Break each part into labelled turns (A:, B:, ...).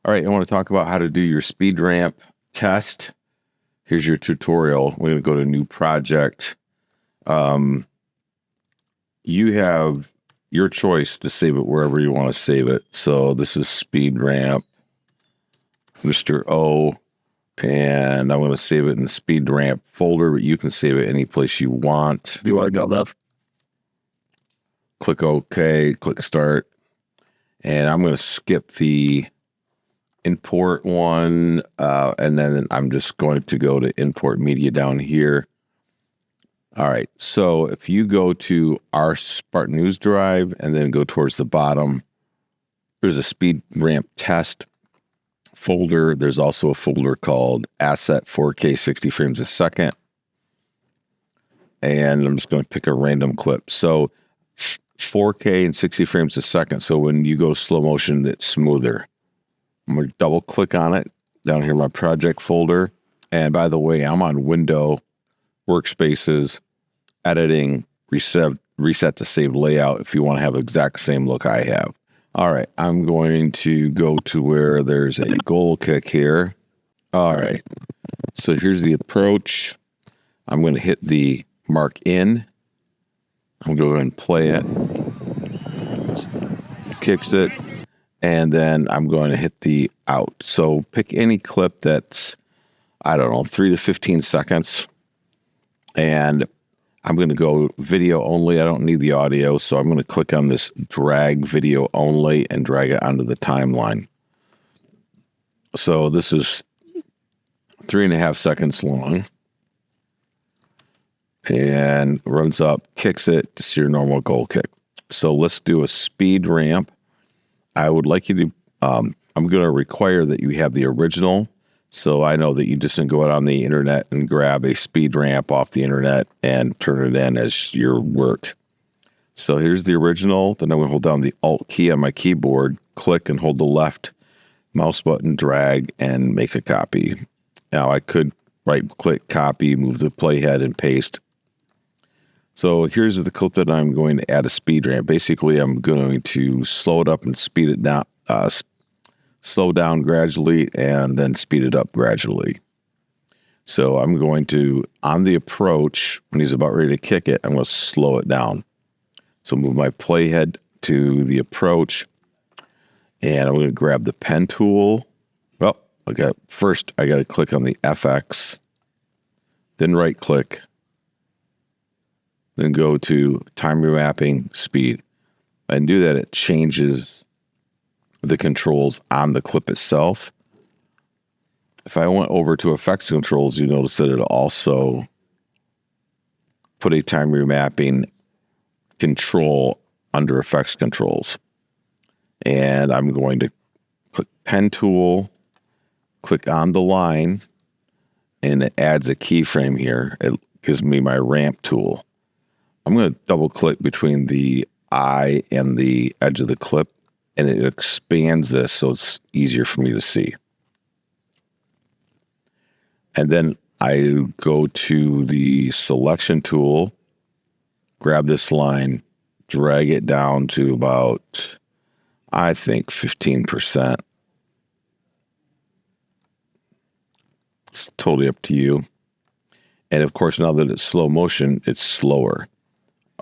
A: All right, I want to talk about how to do your speed ramp test. Here's your tutorial. We're going to go to new project. You have your choice to save it wherever you want to save it. So this is speed ramp, Mr. O, and I'm going to save it in the speed ramp folder, but you can save it any place you want.
B: Do you want to go left?
A: Click OK, click start. And I'm going to skip the import one, and then I'm just going to go to import media down here. All right, so if you go to our Spartan News Drive and then go towards the bottom, there's a speed ramp test folder. There's also a folder called Asset 4K 60 frames a second. And I'm just going to pick a random clip. So 4K and 60 frames a second. So when you go slow motion, it's smoother. I'm going to double click on it down here in my project folder. And by the way, I'm on Window, Workspaces, Editing, reset to save layout if you want to have the exact same look I have. All right, I'm going to go to where there's a goal kick here. All right, so here's the approach. I'm going to hit the mark in. I'm going to go ahead and play it. Kicks it. And then I'm going to hit the out. So pick any clip that's, I don't know, 3 to 15 seconds. And I'm going to go video only. I don't need the audio. So I'm going to click on this drag video only and drag it onto the timeline. So this is 3.5 seconds long. And runs up, kicks it. It's your normal goal kick. So let's do a speed ramp. I would like you to, I'm going to require that you have the original. So I know that you just didn't go out on the internet and grab a speed ramp off the internet and turn it in as your work. So here's the original. Then I'm going to hold down the Alt key on my keyboard, click and hold the left mouse button, drag, and make a copy. Now I could right click, copy, move the playhead, and paste. So here's the clip that I'm going to add a speed ramp. Basically, I'm going to slow it up and speed it down, slow down gradually, and then speed it up gradually. So I'm going to, on the approach, when he's about ready to kick it, I'm going to slow it down. So move my playhead to the approach, and I'm going to grab the pen tool. Well, first I got to click on the FX, then right click, then go to time remapping speed. And do that, it changes the controls on the clip itself. If I went over to effects controls, you notice that it also put a time remapping control under effects controls. And I'm going to click pen tool, click on the line, and it adds a keyframe here. It gives me my ramp tool. I'm going to double click between the eye and the edge of the clip, and it expands this so it's easier for me to see. And then I go to the selection tool, grab this line, drag it down to about, I think, 15%. It's totally up to you. And of course, now that it's slow motion, it's slower.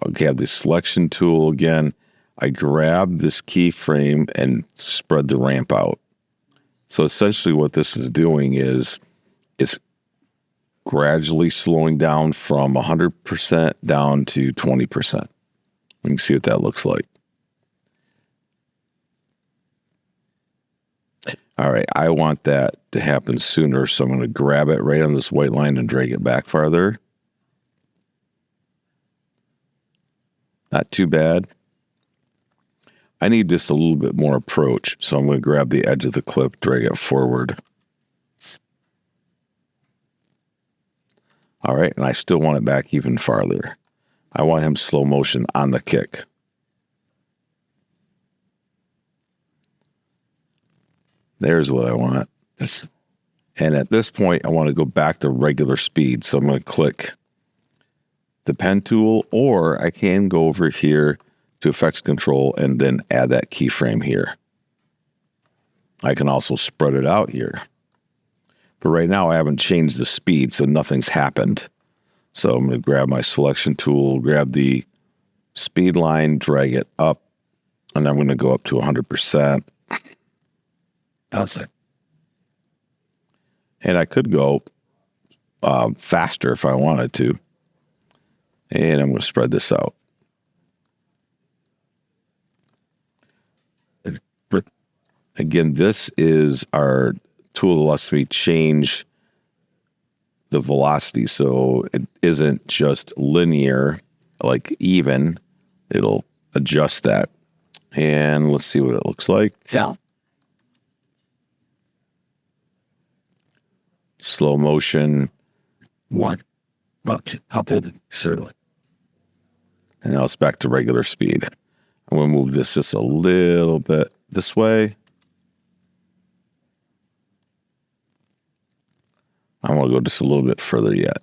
A: Okay, I have the selection tool again. I grab this keyframe and spread the ramp out. So essentially what this is doing is it's gradually slowing down from 100% down to 20%. You can see what that looks like. All right, I want that to happen sooner, so I'm going to grab it right on this white line and drag it back farther. Not too bad. I need just a little bit more approach, so I'm going to grab the edge of the clip, drag it forward. All right, and I still want it back even farther. I want him slow motion on the kick. There's what I want. And at this point, I want to go back to regular speed, so I'm going to click the pen tool, or I can go over here to effects control and then add that keyframe here. I can also spread it out here. But right now I haven't changed the speed, so nothing's happened. So I'm going to grab my selection tool, grab the speed line, drag it up, and I'm going to go up to 100%.
B: Awesome.
A: And I could go faster if I wanted to. And I'm going to spread this out. Again, this is our tool that lets me change the velocity. So it isn't just linear, like even. It'll adjust that. And let's see what it looks like.
B: Yeah.
A: Slow motion.
B: One. Coupled. Certainly.
A: And now it's back to regular speed. I'm going to move this just a little bit this way. I want to go just a little bit further yet.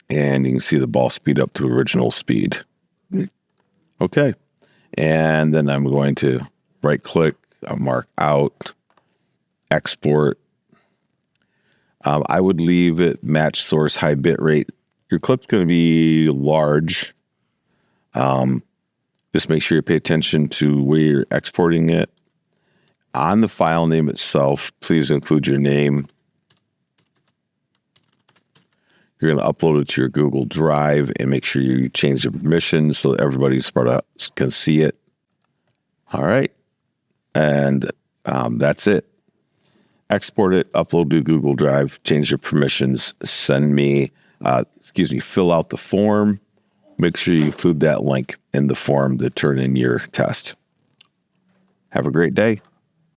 A: And you can see the ball speed up to original speed. Okay. And then I'm going to right click, mark out, export. I would leave it match source high bit rate. Your clip's going to be large. Just make sure you pay attention to where you're exporting it. On the file name itself, please include your name. You're going to upload it to your Google Drive and make sure you change the permissions so that everybody can see it. All right. And that's it. Export it, upload to Google Drive, change your permissions, send me, fill out the form. Make sure you include that link in the form to turn in your test. Have a great day.